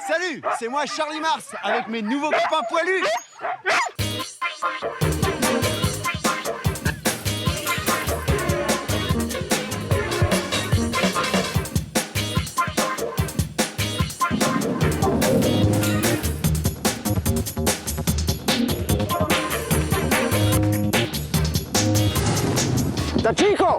Salut, c'est moi Charlie Mars, avec mes nouveaux copains poilus. Chico!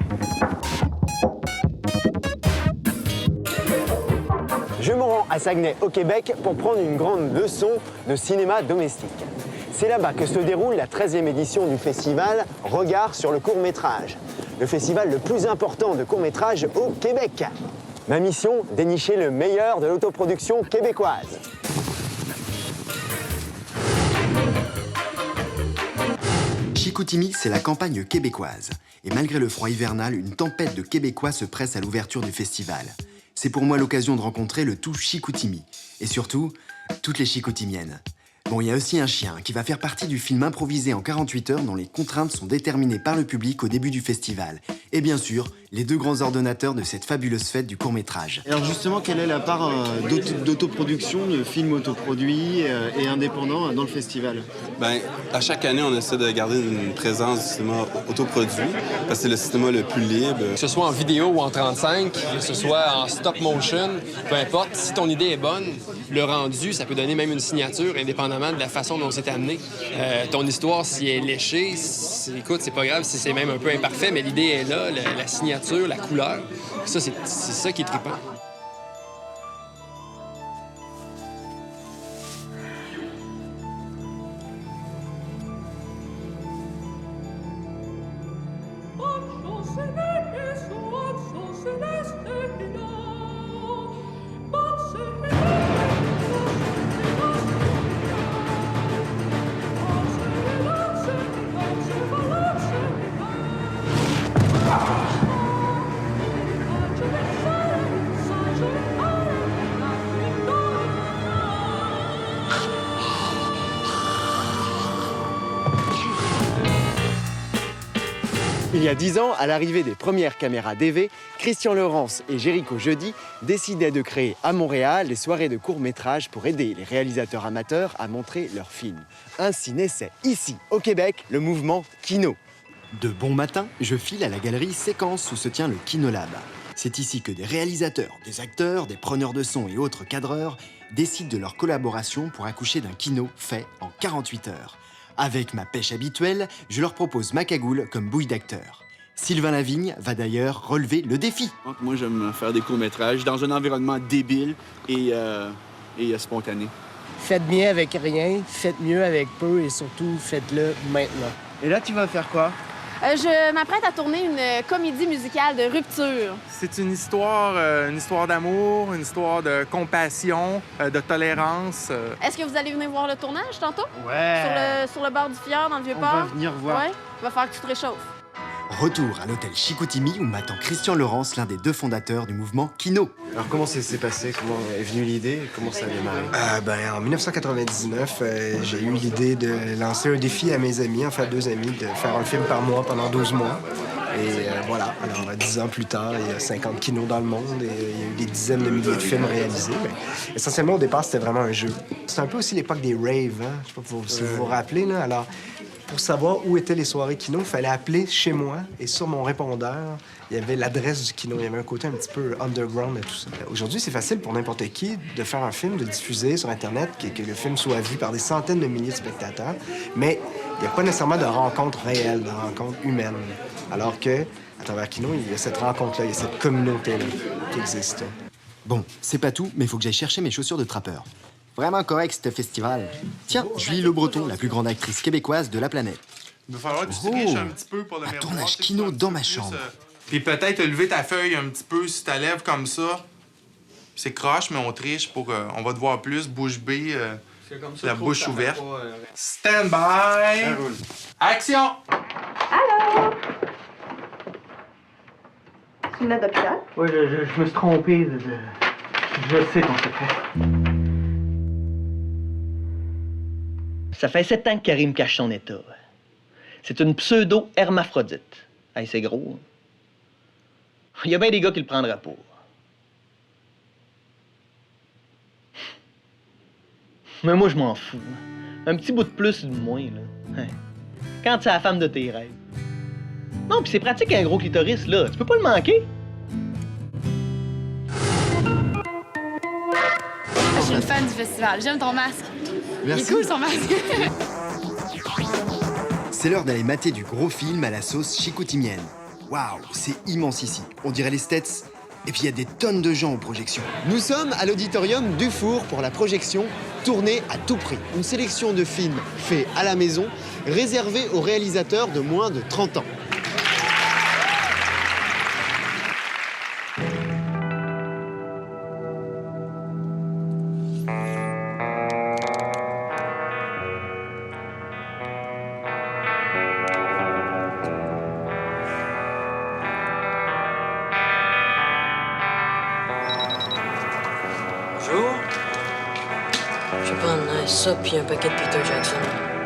Je me rends à Saguenay, au Québec, pour prendre une grande leçon de cinéma domestique. C'est là-bas que se déroule la 13e édition du festival Regard sur le court-métrage, le festival le plus important de court-métrage au Québec. Ma mission, dénicher le meilleur de l'autoproduction québécoise. Chicoutimi, c'est la campagne québécoise. Et malgré le froid hivernal, une tempête de Québécois se presse à l'ouverture du festival. C'est pour moi l'occasion de rencontrer le tout Chicoutimi. Et surtout, toutes les Chicoutimiennes. Bon, il y a aussi un chien qui va faire partie du film improvisé en 48 heures dont les contraintes sont déterminées par le public au début du festival. Et bien sûr, les deux grands ordonnateurs de cette fabuleuse fête du court-métrage. Alors justement, quelle est la part d'autoproduction, de films autoproduits et indépendants dans le festival? Bien, à chaque année, on essaie de garder une présence du cinéma autoproduit, parce que c'est le cinéma le plus libre. Que ce soit en vidéo ou en 35, que ce soit en stop motion, peu importe, si ton idée est bonne, le rendu, ça peut donner même une signature, indépendamment de la façon dont c'est amené. Ton histoire, si elle est léchée, écoute, c'est pas grave si c'est même un peu imparfait, mais l'idée est là, la signature, la couleur. Ça, c'est ça qui est trippant. Il y a 10 ans, à l'arrivée des premières caméras DV, Christian Laurence et Jéricho Jeudi décidaient de créer à Montréal des soirées de court-métrage pour aider les réalisateurs amateurs à montrer leurs films. Ainsi naissait ici, au Québec, le mouvement Kino. De bon matin, je file à la galerie Séquence où se tient le Kinolab. C'est ici que des réalisateurs, des acteurs, des preneurs de son et autres cadreurs décident de leur collaboration pour accoucher d'un kino fait en 48 heures. Avec ma pêche habituelle, je leur propose ma cagoule comme bouille d'acteur. Sylvain Lavigne va d'ailleurs relever le défi. Moi, j'aime faire des courts-métrages dans un environnement débile et spontané. Faites bien avec rien, faites mieux avec peu et surtout, faites-le maintenant. Et là, tu vas faire quoi? Je m'apprête à tourner une comédie musicale de rupture. C'est une histoire d'amour, une histoire de compassion, de tolérance. Est-ce que vous allez venir voir le tournage tantôt? Ouais! Sur le bord du fjord, dans le Vieux-Port? On va venir voir. Ouais, il va falloir que tu te réchauffes. Retour à l'hôtel Chicoutimi où m'attend Christian Laurence, l'un des deux fondateurs du mouvement Kino. Alors comment ça s'est passé? Comment est venue l'idée? Comment ça a démarré? En 1999, j'ai eu l'idée de lancer un défi à mes amis, enfin 2 amis, de faire un film par mois pendant 12 mois. Et voilà, alors 10 ans plus tard, il y a 50 kinos dans le monde et il y a eu des dizaines de milliers de films réalisés. Mais essentiellement, au départ, c'était vraiment un jeu. C'était un peu aussi l'époque des raves, hein? Je sais pas si vous vous rappelez, là. Alors, pour savoir où étaient les soirées kino, il fallait appeler chez moi et sur mon répondeur, il y avait l'adresse du kino. Il y avait un côté un petit peu underground et tout ça. Aujourd'hui, c'est facile pour n'importe qui de faire un film, de diffuser sur Internet, que le film soit vu par des centaines de milliers de spectateurs, mais il n'y a pas nécessairement de rencontre réelle, de rencontre humaine. Alors que, à travers Kino, il y a cette rencontre-là, il y a cette communauté-là qui existe. Bon, c'est pas tout, mais il faut que j'aille chercher mes chaussures de trappeur. Vraiment correct, ce festival. Tiens, Julie Le Breton, la plus grande actrice québécoise de la planète. Il va falloir que tu triches un petit peu pour le un miroir. tournage Kino dans ma chambre. Puis peut-être lever ta feuille un petit peu si ta lèvres comme ça. C'est croche, mais on triche pour... on va te voir plus, bouche bée, la bouche ouverte. Stand by! Action! Allô? C'est une lettre d'hôpital? Oui, je me suis trompé. Je sais ton secret. Ça fait 7 ans que Karim cache son état. C'est une pseudo-hermaphrodite. Hey, c'est gros. Il y a bien des gars qui le prendraient pour. Mais moi, je m'en fous. Un petit bout de plus ou de moins, là. Hein. Quand c'est la femme de tes rêves. Non, puis c'est pratique un gros clitoris, là. Tu peux pas le manquer. Je suis une fan du festival. J'aime ton masque. Merci. Il est cool, son masque. C'est l'heure d'aller mater du gros film à la sauce chicoutimienne. Waouh, c'est immense ici. On dirait les States. Et puis il y a des tonnes de gens aux projections. Nous sommes à l'auditorium du Four pour la projection Tournée à tout prix. Une sélection de films faits à la maison, réservée aux réalisateurs de moins de 30 ans. Bonjour. Je vais prendre ça puis un paquet de Peter Jackson.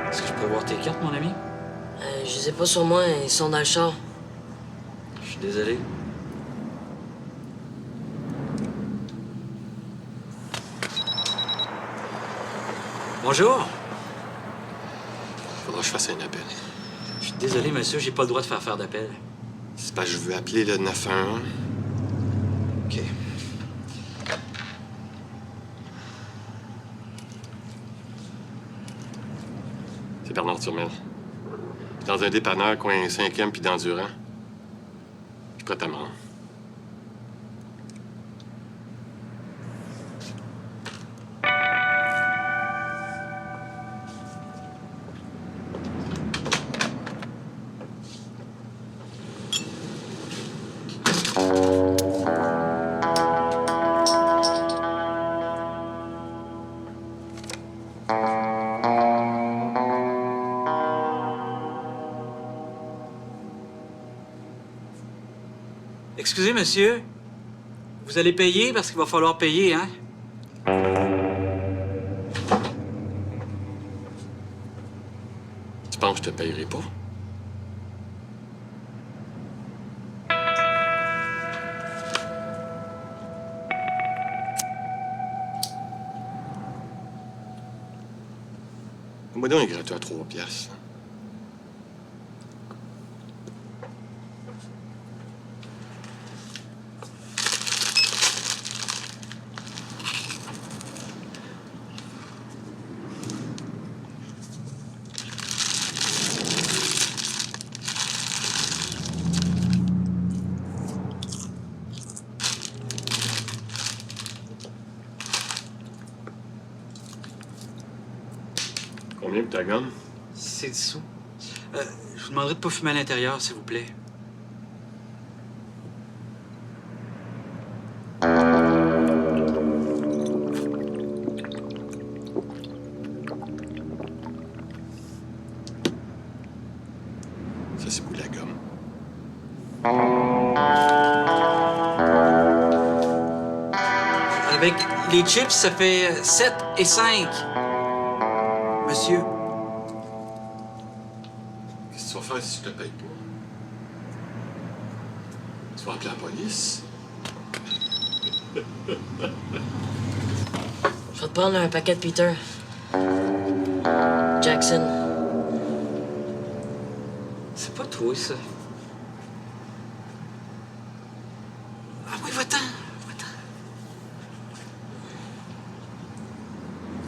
Est-ce que je peux voir tes cartes, mon ami? Je les ai pas sur moi, ils sont dans le char. Je suis désolé. Bonjour. Faudra que je fasse un appel. Je suis désolé, monsieur, j'ai pas le droit de faire d'appel. C'est parce que je veux appeler le 911. OK. C'est Bernard Turmel. Dans un dépanneur, coin 5e puis d'Endurant. Je suis prêt à me rendre. Excusez, monsieur. Vous allez payer parce qu'il va falloir payer, hein? Tu penses que je te payerai pas? Moi, donc, il est gratuit à 3 piastres. Combien pour ta gomme? C'est 10 sous. Je vous demanderai de pas fumer à l'intérieur, s'il vous plaît. Ça, c'est pour la gomme. Avec les chips, ça fait 7 et 5. Monsieur. Qu'est-ce que tu vas faire si je te paye pas? Tu vas appeler la police? Je vais te prendre un paquet de Peter Jackson. C'est pas toi, ça. Ah oui, va-t'en.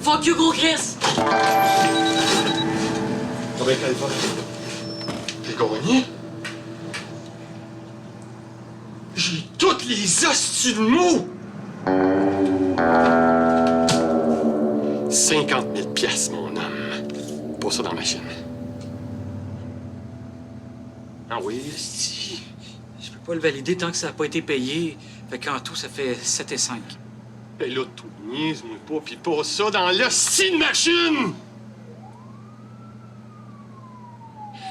Fuck you, gros Chris! Combien qu'elle va? J'ai gagné? J'ai toutes les hosties de mots! 50 000 piastres, mon homme. Pour ça dans la machine. Ah oui, hostie. Je peux pas le valider tant que ça n'a pas été payé. Fait qu'en tout, ça fait 7 et 5. Et là, tout niaise-moi pas, pis pas ça dans l'hostie de machine!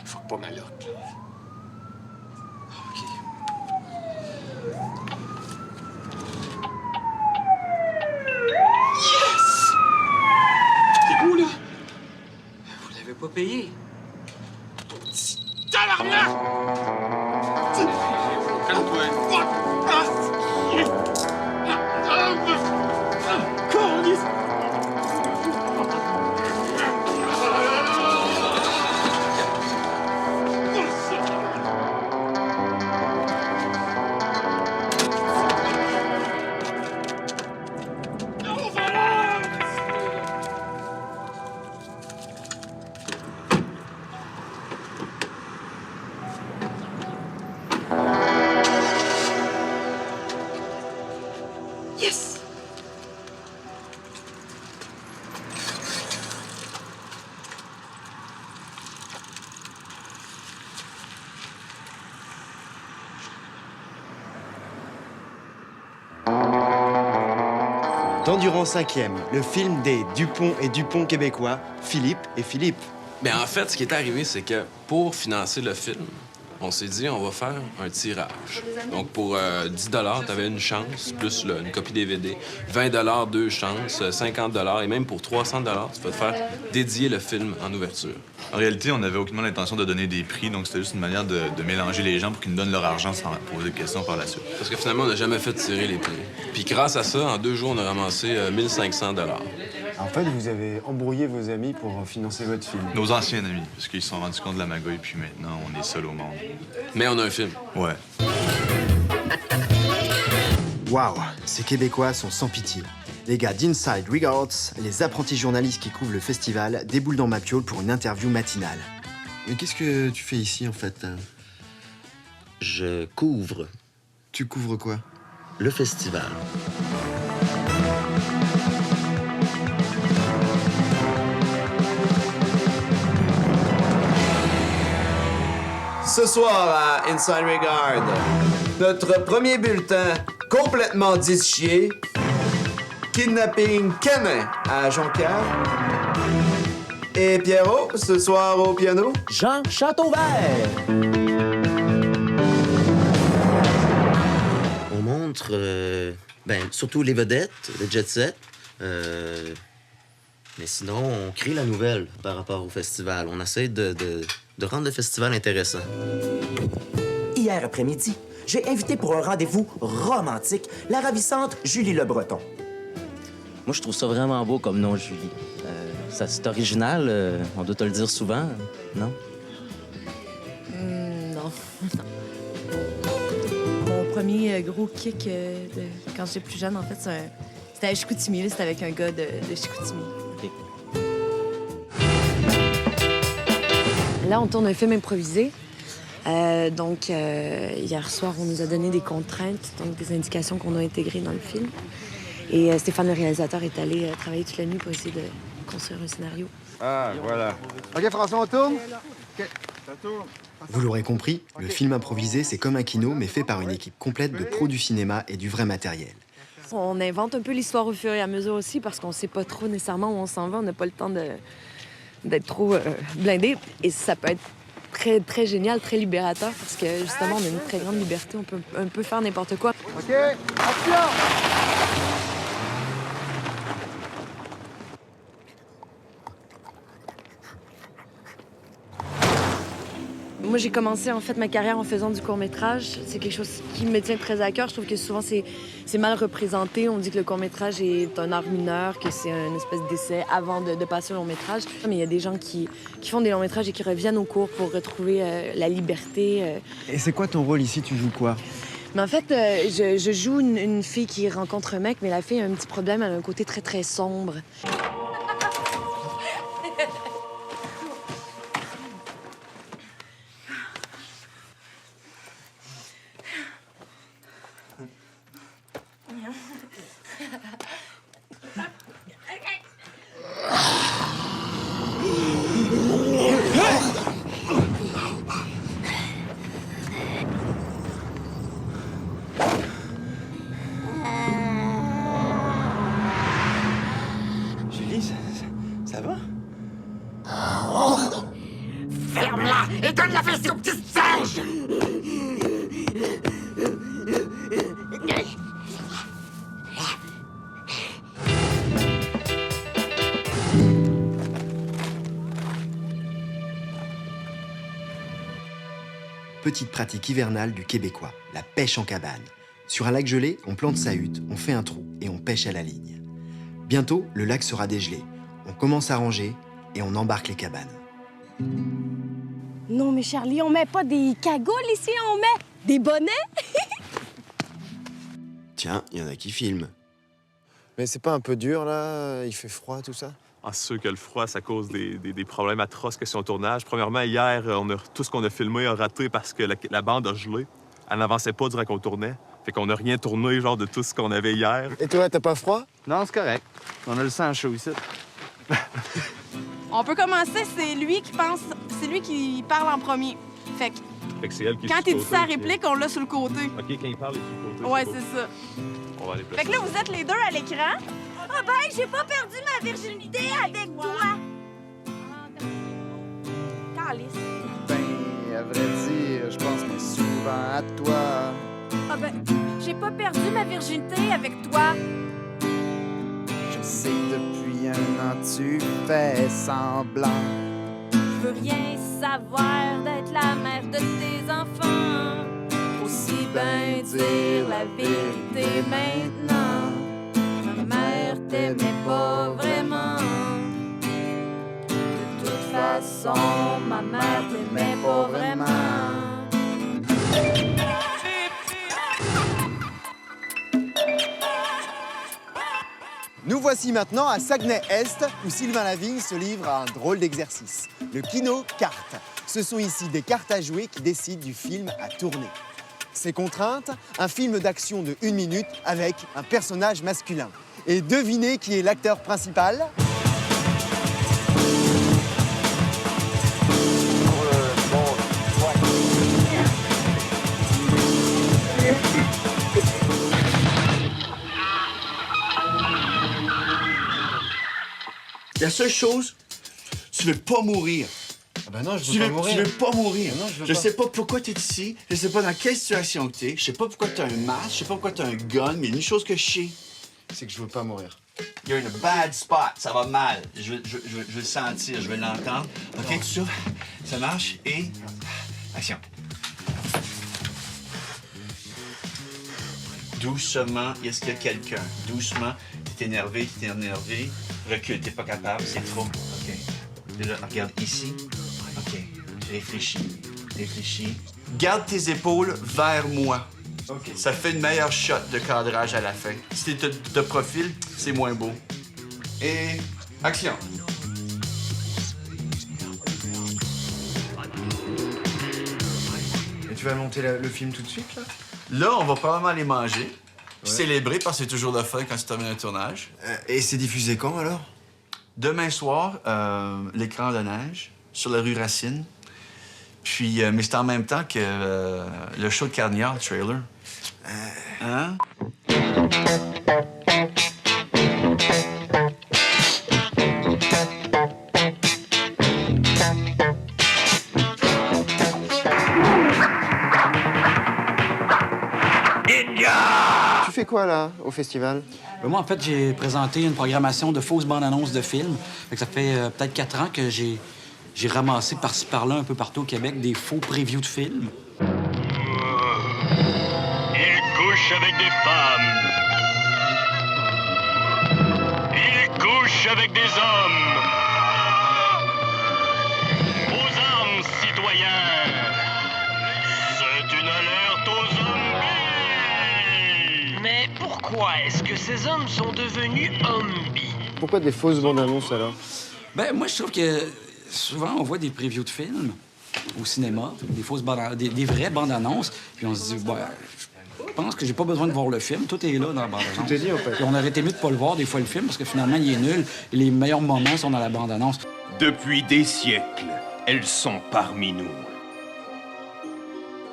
Faut pas malotte, là. OK. Yes! T'es beau, là? Vous l'avez pas payé. Tabarnak! Calme-toi. d'Endurant 5e, le film des Dupont et Dupont québécois, Philippe et Philippe. Bien, en fait, ce qui est arrivé, c'est que pour financer le film, on s'est dit, on va faire un tirage. Donc, pour 10 tu avais une chance, plus une copie DVD. 20 deux chances. 50 et même pour 300 tu vas te faire dédier le film en ouverture. En réalité, on n'avait aucunement l'intention de donner des prix, donc c'était juste une manière de mélanger les gens pour qu'ils nous donnent leur argent sans poser de questions par la suite. Parce que finalement, on n'a jamais fait tirer les prix. Puis grâce à ça, en 2 jours, on a ramassé 1500 En fait, vous avez embrouillé vos amis pour financer votre film. Nos anciens amis, parce qu'ils se sont rendus compte de la magouille, puis maintenant, on est seul au monde. Mais on a un film. Ouais. Waouh, ces Québécois sont sans pitié. Les gars d'Inside Regards, les apprentis journalistes qui couvrent le festival, déboulent dans ma piole pour une interview matinale. Mais qu'est-ce que tu fais ici, en fait? Je couvre. Tu couvres quoi? Le festival. Ce soir à Inside Regard, notre premier bulletin complètement dischier, kidnapping canin à Jonquière. Et Pierrot, ce soir au piano? Jean Châteauvert. On montre, surtout les vedettes, le jet set. Mais sinon, on crée la nouvelle par rapport au festival. On essaie de rendre le festival intéressant. Hier après-midi, j'ai invité pour un rendez-vous romantique la ravissante Julie Le Breton. Moi, je trouve ça vraiment beau comme nom, Julie. C'est original, on doit te le dire souvent, non? Non. Mon premier gros kick quand j'étais plus jeune, en fait, c'était à Chicoutimi. C'était avec un gars de Chicoutimi. Okay. Là, on tourne un film improvisé. Hier soir, on nous a donné des contraintes, donc des indications qu'on a intégrées dans le film. Et Stéphane, le réalisateur, est allé travailler toute la nuit pour essayer de construire un scénario. Ah, voilà. OK, François, on tourne? OK, ça tourne. Vous l'aurez compris, le film improvisé, c'est comme un kino, mais fait par une équipe complète de pros du cinéma et du vrai matériel. On invente un peu l'histoire au fur et à mesure aussi, parce qu'on sait pas trop nécessairement où on s'en va. On n'a pas le temps d'être trop blindé. Et ça peut être très, très génial, très libérateur, parce que justement, on a une très grande liberté. On peut un peu faire n'importe quoi. OK, action! Moi, j'ai commencé en fait ma carrière en faisant du court-métrage. C'est quelque chose qui me tient très à cœur. Je trouve que souvent, c'est mal représenté. On dit que le court-métrage est un art mineur, que c'est une espèce d'essai avant de passer au long-métrage. Mais il y a des gens qui font des longs-métrages et qui reviennent au cours pour retrouver la liberté. Et c'est quoi ton rôle ici? Tu joues quoi? Mais en fait, je joue une fille qui rencontre un mec, mais la fille a un petit problème. Elle a un côté très, très sombre. Julie, ça va? Ferme-la et donne la fessée au petit singe! Petite pratique hivernale du Québécois, la pêche en cabane. Sur un lac gelé, on plante sa hutte, on fait un trou et on pêche à la ligne. Bientôt, le lac sera dégelé. On commence à ranger et on embarque les cabanes. Non, mais Charlie, on met pas des cagoules ici, on met des bonnets. Tiens, il y en a qui filment. Mais c'est pas un peu dur, là? Il fait froid, tout ça? Ah, c'est sûr que le froid, ça cause des problèmes atroces question tournage. Premièrement, hier, tout ce qu'on a filmé a raté parce que la bande a gelé. Elle n'avançait pas durant qu'on tournait. Fait qu'on n'a rien tourné, genre, de tout ce qu'on avait hier. Et toi, t'as pas froid? Non, c'est correct. On a le sang chaud ici. On peut commencer, c'est lui qui parle en premier. Fait que c'est elle qui est quand sur il le dit côté, sa réplique, on l'a sur le côté. OK, quand il parle, il est sur le côté. Ouais, sur le c'est côté. ça. On va aller Fait que là, vous êtes les deux à l'écran. va bien, j'ai pas perdu ma virginité avec toi. Calice. Ben, à vrai dire, je pense mais souvent à toi. Ah ben, j'ai pas perdu ma virginité avec toi. Je sais que depuis un an, tu fais semblant. Je veux rien savoir d'être la mère de tes enfants. Aussi bien dire la vérité maintenant. Ma mère t'aimait pas vraiment. De toute façon, ma mère t'aimait pas vraiment. Nous voici maintenant à Saguenay-Est, où Sylvain Lavigne se livre à un drôle d'exercice. Le kino-carte. Ce sont ici des cartes à jouer qui décident du film à tourner. Ces contraintes, un film d'action de 1 minute avec un personnage masculin. Et devinez qui est l'acteur principal? La seule chose, tu veux pas mourir. Ah ben non, je veux pas mourir. Tu veux pas mourir. Non, je sais pas pourquoi t'es ici, je sais pas dans quelle situation que t'es, je sais pas pourquoi t'as un masque, je sais pas pourquoi t'as un gun, mais une chose que je sais, c'est que je veux pas mourir. You're in a bad spot, ça va mal. Je veux le sentir, je veux l'entendre. OK, tu souffles, ça marche et... Action. Doucement, est-ce qu'il y a quelqu'un? Doucement, t'es énervé. Recule, t'es pas capable, c'est trop. OK. Déjà, regarde ici. OK. Réfléchis. Garde tes épaules vers moi. OK. Ça fait une meilleure shot de cadrage à la fin. Si t'es de profil, c'est moins beau. Et... action. Et tu vas monter le film tout de suite, là? Là, on va probablement aller manger. Puis célébrer, parce que c'est toujours le fun quand tu termines un tournage. Et c'est diffusé quand, alors? Demain soir, l'écran de neige, sur la rue Racine. Puis, mais c'est en même temps que le show de Carnière, le trailer. Hein? Tu fais quoi, là, au festival? Moi, en fait, j'ai présenté une programmation de fausses bandes-annonces de films. Ça fait peut-être 4 ans que j'ai ramassé par-ci, par-là, un peu partout au Québec, des faux previews de films. Il couche avec des femmes. Il couche avec des hommes. Aux armes, citoyens. C'est une alerte aux zombies. Mais pourquoi est-ce que ces hommes sont devenus zombies? Pourquoi des fausses bandes annonces, alors? Ben, moi, je trouve que souvent, on voit des previews de films au cinéma, des fausses des vraies bandes annonces, puis on se dit, ouais, je pense que j'ai pas besoin de voir le film, tout est là dans la bande annonce. Tout est dit, en fait. Puis on aurait été mieux de pas le voir des fois le film, parce que finalement, il est nul, et les meilleurs moments sont dans la bande annonce. Depuis des siècles, elles sont parmi nous.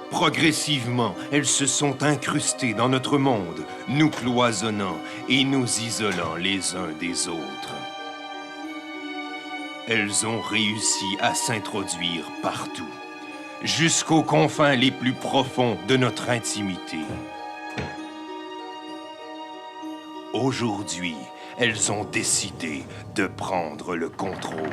Progressivement, elles se sont incrustées dans notre monde, nous cloisonnant et nous isolant les uns des autres. Elles ont réussi à s'introduire partout, jusqu'aux confins les plus profonds de notre intimité. Aujourd'hui, elles ont décidé de prendre le contrôle.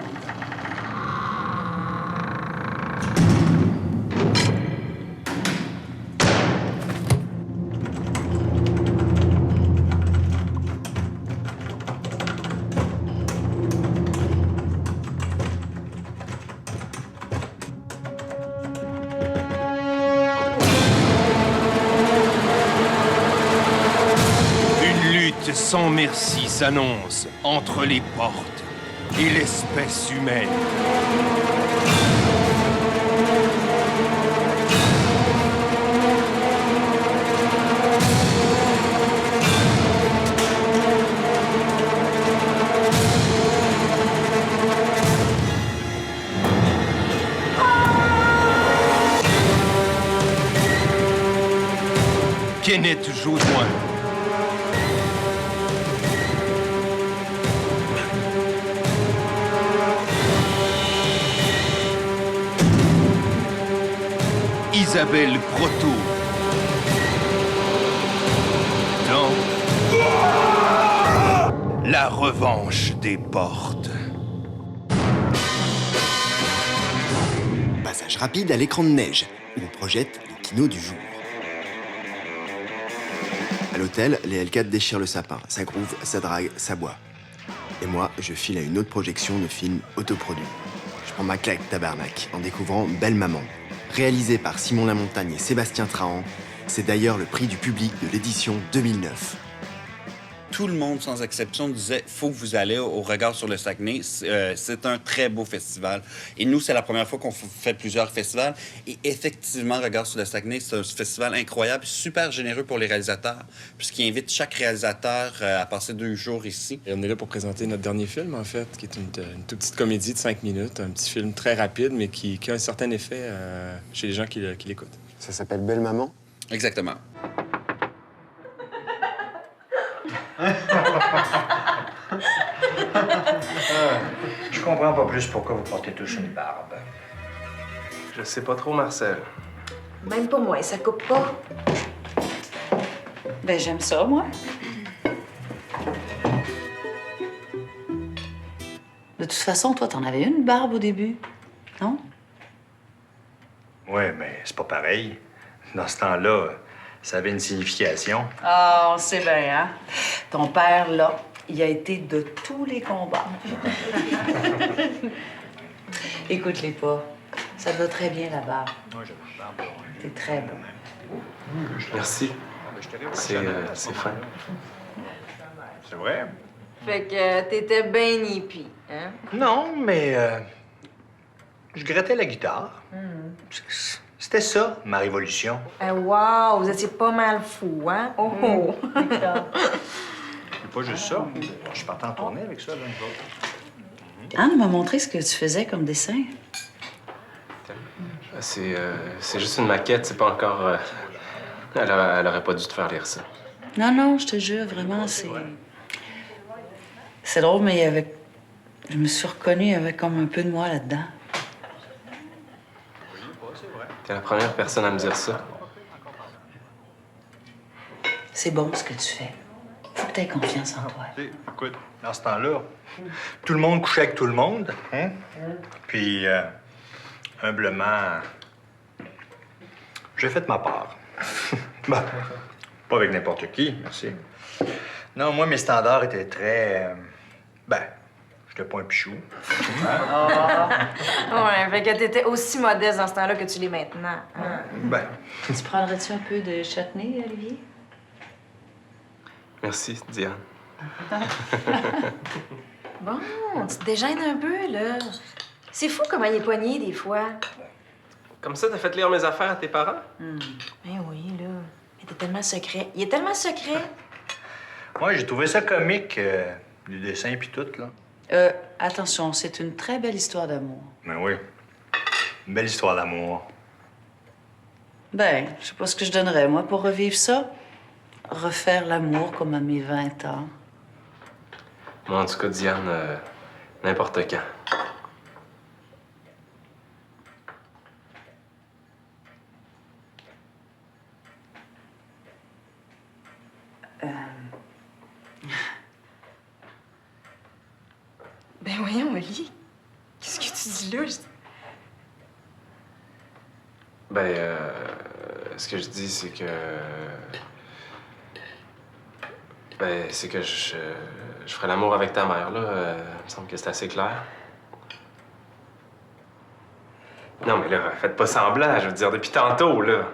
Sans merci s'annonce entre les portes et l'espèce humaine. Kenneth Jaudoin. Isabelle Proto. Dans La revanche des portes. Passage rapide à l'écran de neige, où on projette les kinos du jour. À l'hôtel, les L4 déchirent le sapin. Ça groove, ça drague, ça boit. Et moi, je file à une autre projection de film autoproduit. Je prends ma claque tabarnak en découvrant Belle Maman. Réalisé par Simon Lamontagne et Sébastien Trahan, c'est d'ailleurs le prix du public de l'édition 2009. Tout le monde, sans exception, disait « faut que vous allez au Regard sur le Saguenay. C'est un très beau festival. » Et nous, c'est la première fois qu'on fait plusieurs festivals. Et effectivement, Regard sur le Saguenay, c'est un festival incroyable, super généreux pour les réalisateurs, puisqu'il invite chaque réalisateur à passer 2 jours ici. Et on est là pour présenter notre dernier film, en fait, qui est une toute petite comédie de 5 minutes, un petit film très rapide, mais qui a un certain effet chez les gens qui l'écoutent. Ça s'appelle Belle Maman? Exactement. Je comprends pas plus pourquoi vous portez tous une barbe. Je sais pas trop, Marcel. Même pas moi, ça coupe pas. Ben, j'aime ça, moi. De toute façon, toi, t'en avais une barbe au début, non? Oui, mais c'est pas pareil. Dans ce temps-là, ça avait une signification. Ah, on sait bien, hein? Ton père, là, il a été de tous les combats. Écoute-les pas. Ça te va très bien, la barbe. Moi, j'ai ma barbe. T'es très beau. Merci. C'est fin. C'est vrai? Fait que t'étais bien hippie, hein? Non, mais je grattais la guitare. C'était ça, ma révolution. Wow, vous étiez pas mal fou, hein? Oh, oh. C'est pas juste ça. Je suis parti en tournée avec ça, là, nous autres. Anne m'a montré ce que tu faisais comme dessin. C'est juste une maquette, c'est pas encore... Elle aurait pas dû te faire lire ça. Non, non, je te jure, vraiment, c'est... C'est drôle, mais il y avait... Je me suis reconnue, il y avait comme un peu de moi là-dedans. T'es la première personne à me dire ça. C'est bon ce que tu fais. Faut que t'aies confiance en toi. Écoute, dans ce temps-là, tout le monde couchait avec tout le monde, hein? Puis, humblement, j'ai fait ma part. Bon, pas avec n'importe qui, merci. Non, moi, mes standards étaient très... j'étais pas un pichou. Ouais, fait que t'étais aussi modeste dans ce temps-là que tu l'es maintenant. Hein? Tu prendrais-tu un peu de chutney, Olivier? Merci, Diane. Bon, tu te dégênes un peu, là. C'est fou comment il est poigné, des fois. Comme ça, t'as fait lire mes affaires à tes parents? Ben oui, là. Mais t'es tellement secret. Il est tellement secret. Moi, j'ai trouvé ça comique, les dessins puis tout, là. Attention, c'est une très belle histoire d'amour. Ben oui. Une belle histoire d'amour. Ben, je sais pas ce que je donnerais, moi, pour revivre ça. Refaire l'amour comme à mes 20 ans. Moi, en tout cas, Diane, n'importe quand. Ben voyons, Oli. Qu'est-ce que tu dis là? Ce que je dis, c'est que... c'est que je ferai l'amour avec ta mère, là. Il me semble que c'est assez clair. Non, mais là, faites pas semblant, je veux dire, depuis tantôt, là.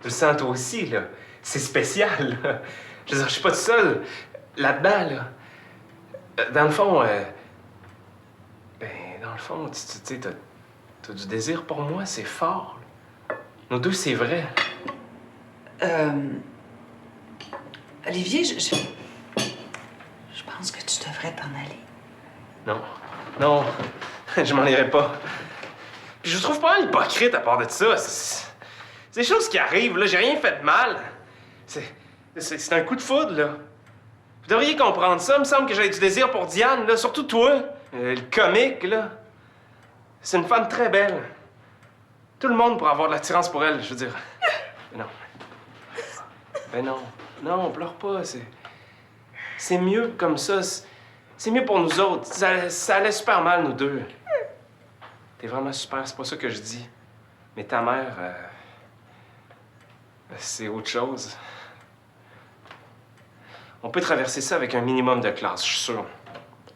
Tu le sens toi aussi, là. C'est spécial, là. Je veux dire, je suis pas tout seul là-dedans, là. Dans le fond, tu sais, t'as du désir pour moi, c'est fort. Là. Nous deux, c'est vrai. Olivier, je pense que tu devrais t'en aller. Non, je m'en irai pas. Puis je trouve pas mal hypocrite à part de ça. C'est des choses qui arrivent, là. J'ai rien fait de mal. C'est un coup de foudre, là. Vous devriez comprendre ça. Il me semble que j'ai du désir pour Diane, là. Surtout toi. Le comique, là. C'est une femme très belle. Tout le monde pour avoir de l'attirance pour elle, je veux dire. Mais non. Ben non. Non, pleure pas. C'est mieux comme ça. C'est mieux pour nous autres. Ça allait super mal, nous deux. T'es vraiment super, c'est pas ça que je dis. Mais ta mère, c'est autre chose. On peut traverser ça avec un minimum de classe, je suis sûr.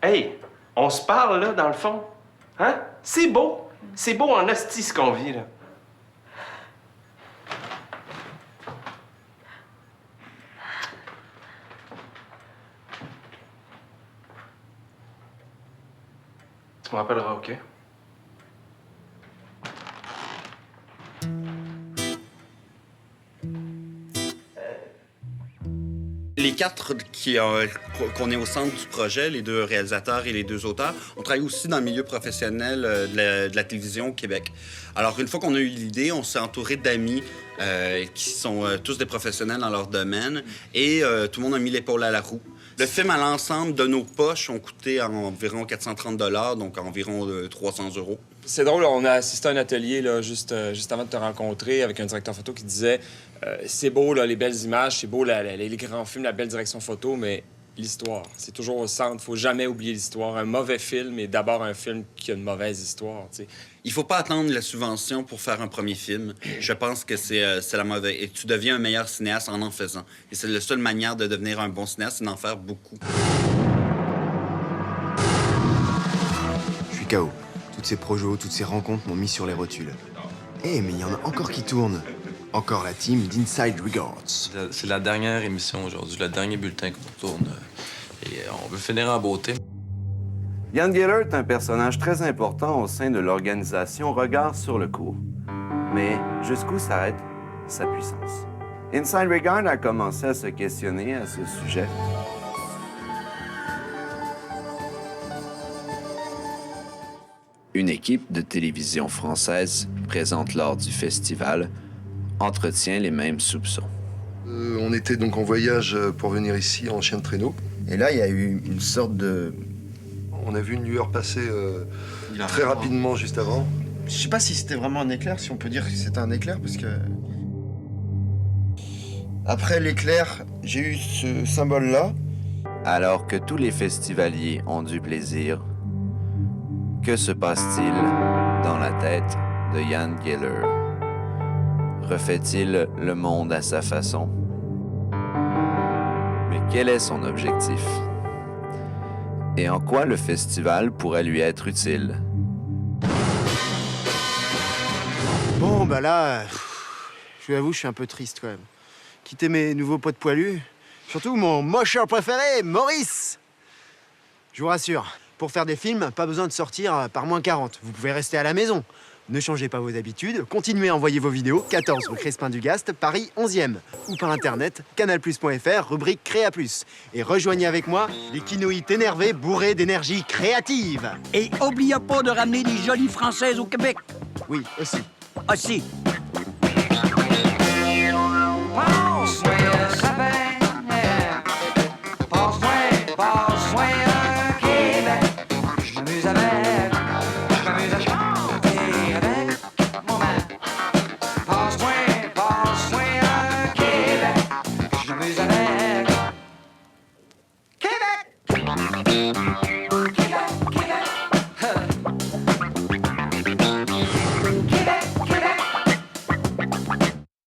Hey, on se parle, là, dans le fond. Hein? C'est beau. C'est beau en hostie, ce qu'on vit, là. Tu me rappelleras, OK? Les quatre qu'on est au centre du projet, les deux réalisateurs et les deux auteurs, on travaille aussi dans le milieu professionnel de la télévision au Québec. Alors, une fois qu'on a eu l'idée, on s'est entouré d'amis qui sont tous des professionnels dans leur domaine et tout le monde a mis l'épaule à la roue. Le film à l'ensemble de nos poches ont coûté environ 430 $, donc environ 300 €. C'est drôle, on a assisté à un atelier là, juste avant de te rencontrer avec un directeur photo qui disait c'est beau là, les belles images, c'est beau les grands films, la belle direction photo, mais l'histoire, c'est toujours au centre. Faut jamais oublier l'histoire. Un mauvais film est d'abord un film qui a une mauvaise histoire. T'sais. Il faut pas attendre la subvention pour faire un premier film. Je pense que c'est la mauvaise. Et tu deviens un meilleur cinéaste en faisant. Et c'est la seule manière de devenir un bon cinéaste, c'est d'en faire beaucoup. Je suis KO. Toutes ces projets, toutes ces rencontres m'ont mis sur les rotules. Eh, mais il y en a encore qui tournent. Encore la team d'Inside Regards. C'est la dernière émission aujourd'hui, le dernier bulletin qu'on tourne. Et on veut finir en beauté. Jan Geller est un personnage très important au sein de l'organisation Regard sur le cours. Mais jusqu'où s'arrête sa puissance? Inside Regard a commencé à se questionner à ce sujet. Une équipe de télévision française présente lors du festival entretient les mêmes soupçons. On était donc en voyage pour venir ici en chien de traîneau. Et là, il y a eu une sorte de... On a vu une lueur passer très rapidement juste avant. Je sais pas si c'était vraiment un éclair, si on peut dire que c'était un éclair, parce que... Après l'éclair, j'ai eu ce symbole-là. Alors que tous les festivaliers ont du plaisir, que se passe-t-il dans la tête de Jan Geller? Refait-il le monde à sa façon? Mais quel est son objectif? Et en quoi le festival pourrait lui être utile? Bon, bah là, je vous avoue, je suis un peu triste quand même. Quitter mes nouveaux potes poilus, surtout mon mocheur préféré, Maurice. Je vous rassure, pour faire des films, pas besoin de sortir par -40. Vous pouvez rester à la maison. Ne changez pas vos habitudes, continuez à envoyer vos vidéos, 14 rue Crespin-du-Gast, Paris 11e, ou par internet, canalplus.fr, rubrique Créa+. Et rejoignez avec moi les kinoïtes énervés bourrés d'énergie créative. Et oubliez pas de ramener des jolies Françaises au Québec. Oui, aussi. Aussi. Ah